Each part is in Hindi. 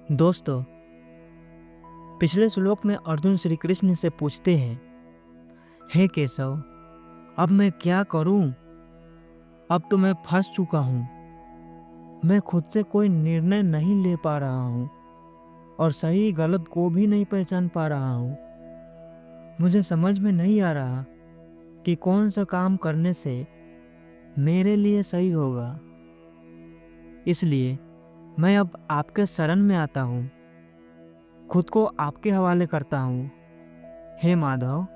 दोस्तों, पिछले श्लोक में अर्जुन श्री कृष्ण से पूछते हैं, हे केशव, अब मैं क्या करूं? अब तो मैं फंस चुका हूं। मैं खुद से कोई निर्णय नहीं ले पा रहा हूं और सही गलत को भी नहीं पहचान पा रहा हूं। मुझे समझ में नहीं आ रहा कि कौन सा काम करने से मेरे लिए सही होगा। इसलिए मैं अब आपके शरण में आता हूं, खुद को आपके हवाले करता हूं। हे माधव,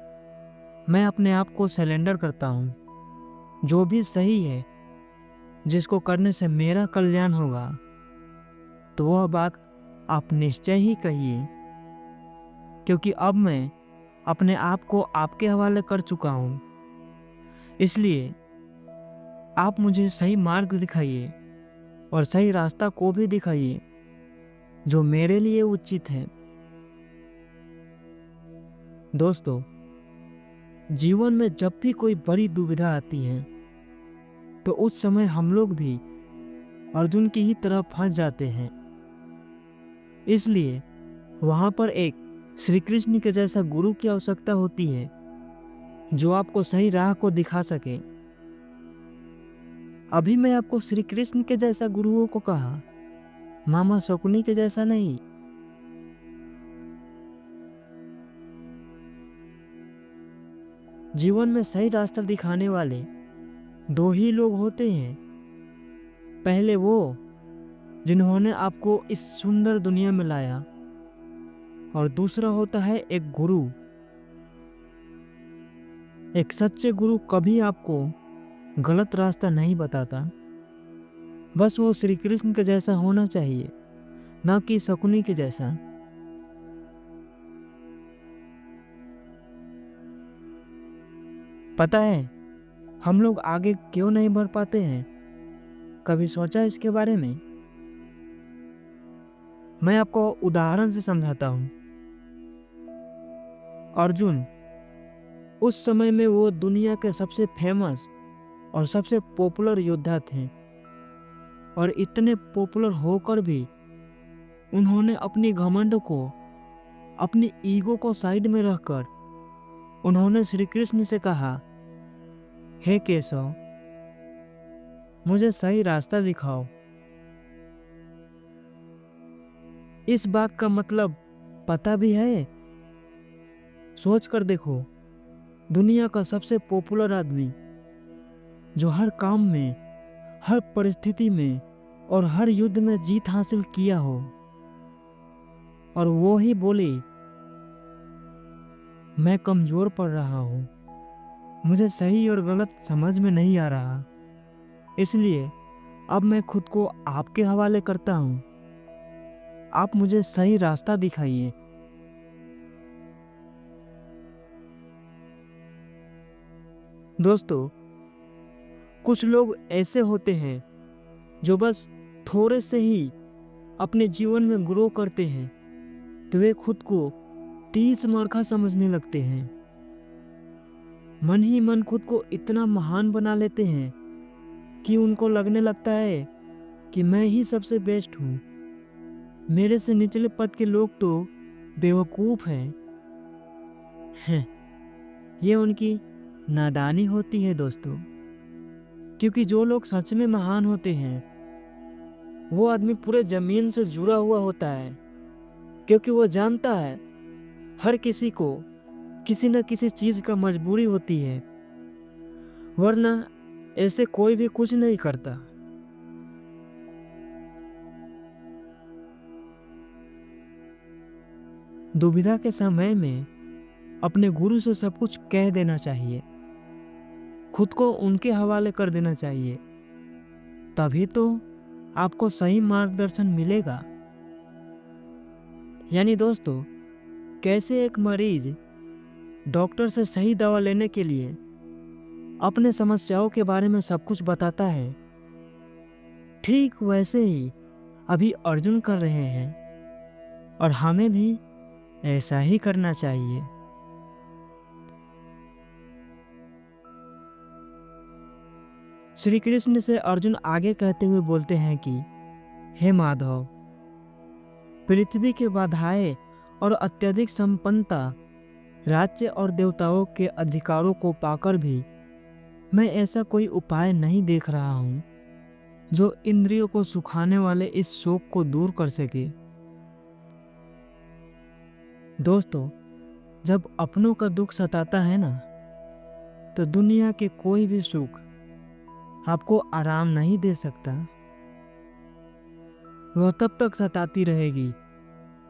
मैं अपने आप को सरेंडर करता हूँ। जो भी सही है, जिसको करने से मेरा कल्याण होगा, तो वह बात आप निश्चय ही कहिए, क्योंकि अब मैं अपने आप को आपके हवाले कर चुका हूँ। इसलिए आप मुझे सही मार्ग दिखाइए और सही रास्ता को भी दिखाइए जो मेरे लिए उचित है। दोस्तों, जीवन में जब भी कोई बड़ी दुविधा आती है, तो उस समय हम लोग भी अर्जुन की ही तरह फंस जाते हैं। इसलिए वहां पर एक श्री कृष्ण के जैसा गुरु की आवश्यकता होती है, जो आपको सही राह को दिखा सके। अभी मैं आपको श्री कृष्ण के जैसा गुरुओं को कहा, मामा शकुनी के जैसा नहीं। जीवन में सही रास्ता दिखाने वाले दो ही लोग होते हैं। पहले वो जिन्होंने आपको इस सुंदर दुनिया में लाया, और दूसरा होता है एक गुरु। एक सच्चे गुरु कभी आपको गलत रास्ता नहीं बताता। बस वो श्री कृष्ण के जैसा होना चाहिए, ना कि शकुनी के जैसा। पता है हम लोग आगे क्यों नहीं बढ़ पाते हैं? कभी सोचा इसके बारे में? मैं आपको उदाहरण से समझाता हूँ। अर्जुन उस समय में वो दुनिया के सबसे फेमस और सबसे पॉपुलर योद्धा थे, और इतने पॉपुलर होकर भी उन्होंने अपनी घमंड को, अपनी ईगो को साइड में रखकर उन्होंने श्री कृष्ण से कहा, हे केशव, मुझे सही रास्ता दिखाओ। इस बात का मतलब पता भी है? सोच कर देखो, दुनिया का सबसे पॉपुलर आदमी, जो हर काम में, हर परिस्थिति में और हर युद्ध में जीत हासिल किया हो, और वो ही बोले, मैं कमजोर पड़ रहा हूँ, मुझे सही और गलत समझ में नहीं आ रहा, इसलिए अब मैं खुद को आपके हवाले करता हूँ। आप मुझे सही रास्ता दिखाइए। दोस्तों, कुछ लोग ऐसे होते हैं जो बस थोड़े से ही अपने जीवन में ग्रो करते हैं, तो वे खुद को 30 मार्का समझने लगते हैं। मन ही मन खुद को इतना महान बना लेते हैं कि उनको लगने लगता है कि मैं ही सबसे बेस्ट हूँ। मेरे से निचले पद के लोग तो बेवकूफ हैं। ये उनकी नादानी होती है दोस्तों, क्योंकि जो लोग सच में महान होते हैं, वो आदमी पूरे जमीन से जुड़ा हुआ होता है, क्योंकि वो जानता है हर किसी को किसी न किसी चीज का मजबूरी होती है, वरना ऐसे कोई भी कुछ नहीं करता। दुविधा के समय में अपने गुरु से सब कुछ कह देना चाहिए, खुद को उनके हवाले कर देना चाहिए, तभी तो आपको सही मार्गदर्शन मिलेगा। यानी दोस्तों, कैसे एक मरीज डॉक्टर से सही दवा लेने के लिए अपने समस्याओं के बारे में सब कुछ बताता है, ठीक वैसे ही अभी अर्जुन कर रहे हैं, और हमें भी ऐसा ही करना चाहिए। श्री कृष्ण से अर्जुन आगे कहते हुए बोलते हैं कि हे माधव, पृथ्वी के बाधाएं और अत्यधिक संपन्नता, राज्य और देवताओं के अधिकारों को पाकर भी मैं ऐसा कोई उपाय नहीं देख रहा हूँ जो इंद्रियों को सुखाने वाले इस शोक को दूर कर सके। दोस्तों, जब अपनों का दुख सताता है ना, तो दुनिया के कोई भी सुख आपको आराम नहीं दे सकता। वह तब तक सताती रहेगी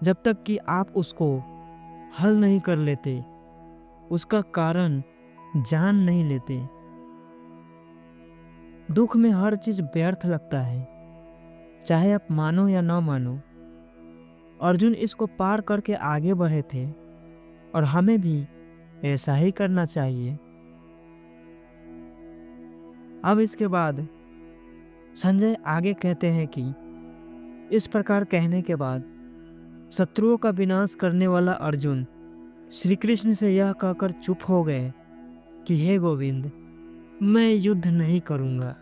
जब तक कि आप उसको हल नहीं कर लेते, उसका कारण जान नहीं लेते। दुख में हर चीज व्यर्थ लगता है, चाहे आप मानो या न मानो। अर्जुन इसको पार करके आगे बढ़े थे और हमें भी ऐसा ही करना चाहिए। अब इसके बाद संजय आगे कहते हैं कि इस प्रकार कहने के बाद शत्रुओं का विनाश करने वाला अर्जुन श्री कृष्ण से यह कहकर चुप हो गए कि हे गोविंद, मैं युद्ध नहीं करूंगा।